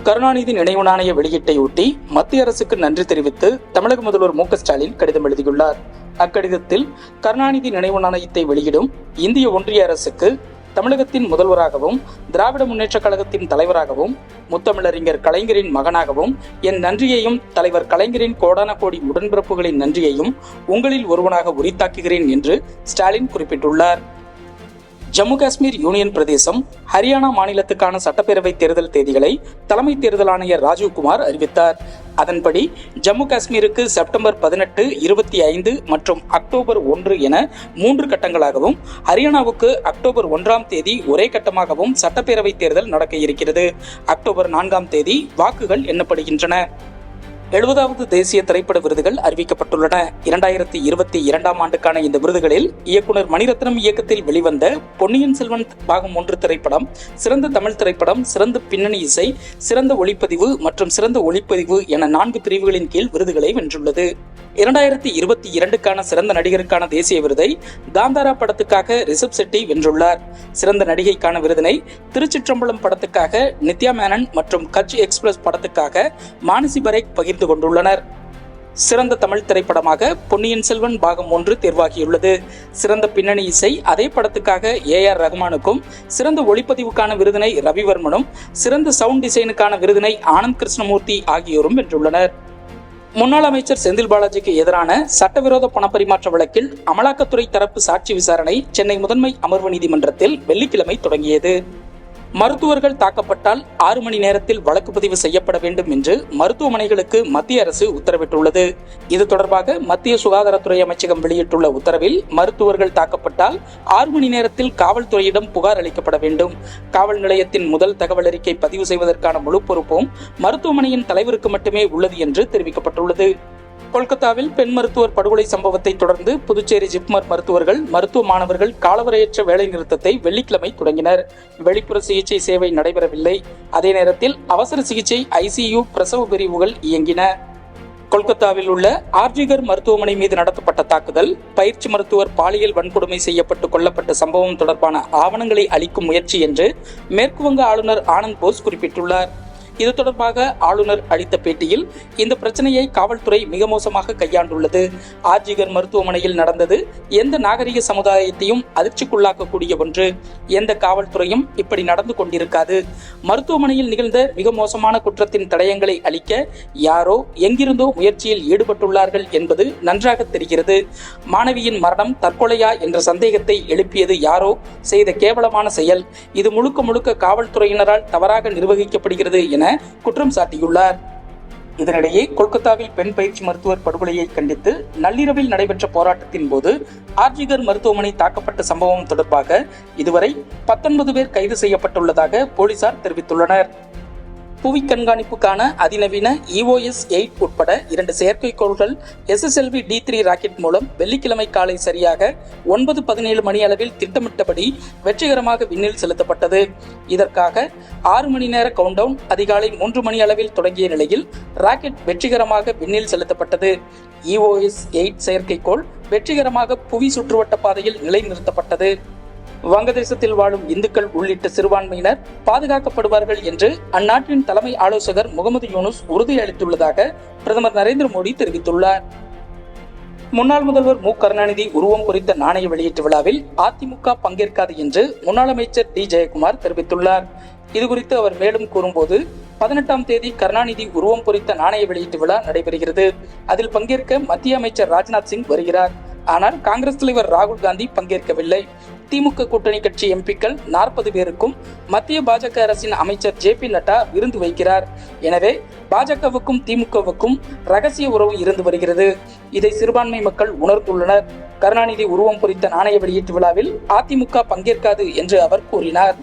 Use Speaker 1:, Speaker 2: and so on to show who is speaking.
Speaker 1: கருணாநிதி நினைவு நாணய வெளியீட்டையொட்டி மத்திய அரசுக்கு நன்றி தெரிவித்து தமிழக முதல்வர் மு.க.ஸ்டாலின் கடிதம் எழுதியுள்ளார். அக்கடிதத்தில் கருணாநிதி நினைவு நாணயத்தை வெளியிடும் இந்திய ஒன்றிய அரசுக்கு தமிழகத்தின் முதல்வராகவும் திராவிட முன்னேற்ற கழகத்தின் தலைவராகவும் முத்தமிழறிஞர் கலைஞரின் மகனாகவும் என் நன்றியையும் தலைவர் கலைஞரின் கோடான கோடி உடன்பிறப்புகளின் நன்றியையும் உங்களில் ஒருவனாக உரித்தாக்குகிறேன் என்று ஸ்டாலின் குறிப்பிட்டுள்ளார். ஜம்மு காஷ்மீர் யூனியன் பிரதேசம், ஹரியானா மாநிலத்துக்கான சட்டப்பேரவை தேர்தல் தேதிகளை தலைமை தேர்தல் ஆணையர் ராஜீவ்குமார் அறிவித்தார். அதன்படி ஜம்மு காஷ்மீருக்கு செப்டம்பர் 18, 25 மற்றும் அக்டோபர் 1 என 3 கட்டங்களாகவும், ஹரியானாவுக்கு அக்டோபர் 1ஆம் தேதி ஒரே கட்டமாகவும் சட்டப்பேரவை தேர்தல் நடக்க இருக்கிறது. அக்டோபர் 4ஆம் தேதி வாக்குகள் எண்ணப்படுகின்றன. 70வது தேசிய திரைப்பட விருதுகள் அறிவிக்கப்பட்டுள்ளன. 2022ஆம் ஆண்டுக்கான இந்த விருதுகளில் இயக்குனர் மணிரத்னம் இயக்கத்தில் வெளிவந்த பொன்னியின் செல்வன் பாகம் 1 திரைப்படம் சிறந்த தமிழ் திரைப்படம், சிறந்த பின்னணி இசை, சிறந்த ஒளிப்பதிவு மற்றும் சிறந்த ஒளிப்பதிவு என 4 பிரிவுகளின் கீழ் விருதுகளை வென்றுள்ளது. 2022க்கான சிறந்த நடிகருக்கான தேசிய விருதை தாந்தாரா படத்துக்காக ரிஷப் செட்டி வென்றுள்ளார். சிறந்த நடிகைக்கான விருதினை திருச்சிற்றம்பலம் படத்துக்காக நித்யா மேனன் மற்றும் கட்ச் எக்ஸ்பிரஸ் படத்துக்காக மானசி பரேக் பகிர்ந்து கொண்டுள்ளனர். சிறந்த தமிழ் திரைப்படமாக பொன்னியின் செல்வன் பாகம் 1 தேர்வாகியுள்ளது. சிறந்த பின்னணி இசை அதே படத்துக்காக AR ரகுமானுக்கும், சிறந்த ஒளிப்பதிவுக்கான விருதினை ரவிவர்மனும், சிறந்த சவுண்ட் டிசைனுக்கான விருதினை ஆனந்த் கிருஷ்ணமூர்த்தி ஆகியோரும் வென்றுள்ளனர். முன்னாள் அமைச்சர் செந்தில் பாலாஜிக்கு எதிரான சட்டவிரோத பணப்பரிமாற்ற வழக்கில் அமலாக்கத்துறை தரப்பு சாட்சி விசாரணை சென்னை முதன்மை அமர்வு நீதிமன்றத்தில் வெள்ளிக்கிழமை தொடங்கியது. மருத்துவர்கள் தாக்கப்பட்டால் 6 மணி நேரத்தில் வழக்கு பதிவு செய்யப்பட வேண்டும் என்று மருத்துவமனைகளுக்கு மத்திய அரசு உத்தரவிட்டுள்ளது. இது தொடர்பாக மத்திய சுகாதாரத்துறை அமைச்சகம் வெளியிட்டுள்ள உத்தரவில், மருத்துவர்கள் தாக்கப்பட்டால் 6 மணி நேரத்தில் காவல்துறையிடம் புகார் அளிக்கப்பட வேண்டும். காவல் நிலையத்தின் முதல் தகவல் அறிக்கை பதிவு செய்வதற்கான முழு பொறுப்பும் மருத்துவமனையின் தலைவருக்கு மட்டுமே உள்ளது என்று தெரிவிக்கப்பட்டுள்ளது. கொல்கத்தாவில் பெண் மருத்துவர் படுகொலை சம்பவத்தை தொடர்ந்து புதுச்சேரி ஜிப்மர் மருத்துவர்கள், மருத்துவ மாணவர்கள் காலவரையற்ற வேலை நிறுத்தத்தை வெள்ளிக்கிழமை தொடங்கினர். வெளிப்புற சிகிச்சை சேவை நடைபெறவில்லை. அதே நேரத்தில் அவசர சிகிச்சை, ICU, பிரசவ பிரிவுகள் இயங்கின. கொல்கத்தாவில் உள்ள ஆர்ஜிகர் மருத்துவமனை மீது நடத்தப்பட்ட தாக்குதல், பயிற்சி மருத்துவர் பாலியல் வன்கொடுமை செய்யப்பட்டு கொல்லப்பட்ட சம்பவம் தொடர்பான ஆவணங்களை அளிக்கும் முயற்சி என்று மேற்குவங்க ஆளுநர் ஆனந்த் போஸ் குறிப்பிட்டுள்ளார். இது தொடர்பாக ஆளுநர் அளித்த பேட்டியில், இந்த பிரச்சனையை காவல்துறை மிக மோசமாக கையாண்டுள்ளது. ஆர்ஜிகர் மருத்துவமனையில் நடந்தது எந்த நாகரிக சமுதாயத்தையும் அதிர்ச்சிக்குள்ளாக்கக்கூடிய ஒன்று. எந்த காவல்துறையும் இப்படி நடந்து கொண்டிருக்காது. மருத்துவமனையில் நிகழ்ந்த மிக மோசமான குற்றத்தின் தடயங்களை அளிக்க யாரோ எங்கிருந்தோ முயற்சியில் ஈடுபட்டுள்ளார்கள் என்பது நன்றாக தெரிகிறது. மாணவியின் மரணம் தற்கொலையா என்ற சந்தேகத்தை எழுப்பியது யாரோ செய்த கேவலமான செயல். இது முழுக்க முழுக்க காவல்துறையினரால் தவறாக நிர்வகிக்கப்படுகிறது என குற்றம் சாட்டியுள்ளார். இதனிடையே கொல்கத்தாவில் பெண் பயிற்சி மருத்துவர் படுகொலையை கண்டித்து நள்ளிரவில் நடைபெற்ற போராட்டத்தின் போது ஆர்ஜிகர் மருத்துவமனை தாக்கப்பட்ட சம்பவம் தொடர்பாக இதுவரை 19 பேர் கைது செய்யப்பட்டுள்ளதாக போலீசார் தெரிவித்துள்ளனர். புவி கண்காணிப்புக்கான அதிநவீன EOS-8 உட்பட 2 செயற்கைக்கோள்கள் SSLV D3 ராக்கெட் மூலம் வெள்ளிக்கிழமை காலை சரியாக 9:17 மணி அளவில் திட்டமிட்டபடி வெற்றிகரமாக விண்ணில் செலுத்தப்பட்டது. இதற்காக 6 மணி நேர கவுண்டவுன் அதிகாலை 3 மணி அளவில் தொடங்கிய நிலையில் ராக்கெட் வெற்றிகரமாக விண்ணில் செலுத்தப்பட்டது. EOS-8 செயற்கைக்கோள் வெற்றிகரமாக புவி சுற்றுவட்ட பாதையில் நிலைநிறுத்தப்பட்டது. வங்கதேசத்தில் வாழும் இந்துக்கள் உள்ளிட்ட சிறுபான்மையினர் பாதுகாக்கப்படுவார்கள் என்று அந்நாட்டின் தலைமை ஆலோசகர் முகமது யூனுஸ் உறுதியளித்துள்ளதாக பிரதமர் நரேந்திர மோடி தெரிவித்துள்ளார். முன்னாள் முதல்வர் மு. கருணாநிதி உருவம் குறித்த நாணய வெளியீட்டு விழாவில் அதிமுக பங்கேற்காது என்று முன்னாள் அமைச்சர் டி. ஜெயக்குமார் தெரிவித்துள்ளார். இதுகுறித்து அவர் மேலும் கூறும்போது, 18ஆம் தேதி கருணாநிதி உருவம் குறித்த நாணய வெளியீட்டு விழா நடைபெறுகிறது. அதில் பங்கேற்க மத்திய அமைச்சர் ராஜ்நாத் சிங் வருகிறார். ஆனால் காங்கிரஸ் தலைவர் ராகுல் காந்தி பங்கேற்கவில்லை. திமுக கூட்டணி கட்சி எம்பிக்கள் 40 பேருக்கும் மத்திய பாஜக அரசின் அமைச்சர் JP நட்டா விருந்து வைக்கிறார். எனவே பாஜகவுக்கும் திமுகவுக்கும் ரகசிய உறவு இருந்து வருகிறது. இதை சிறுபான்மை மக்கள் உணர்ந்துள்ளனர். கருணாநிதி உருவம் குறித்த நாணய வெளியீட்டு விழாவில் அதிமுக பங்கேற்காது என்று அவர் கூறினார்.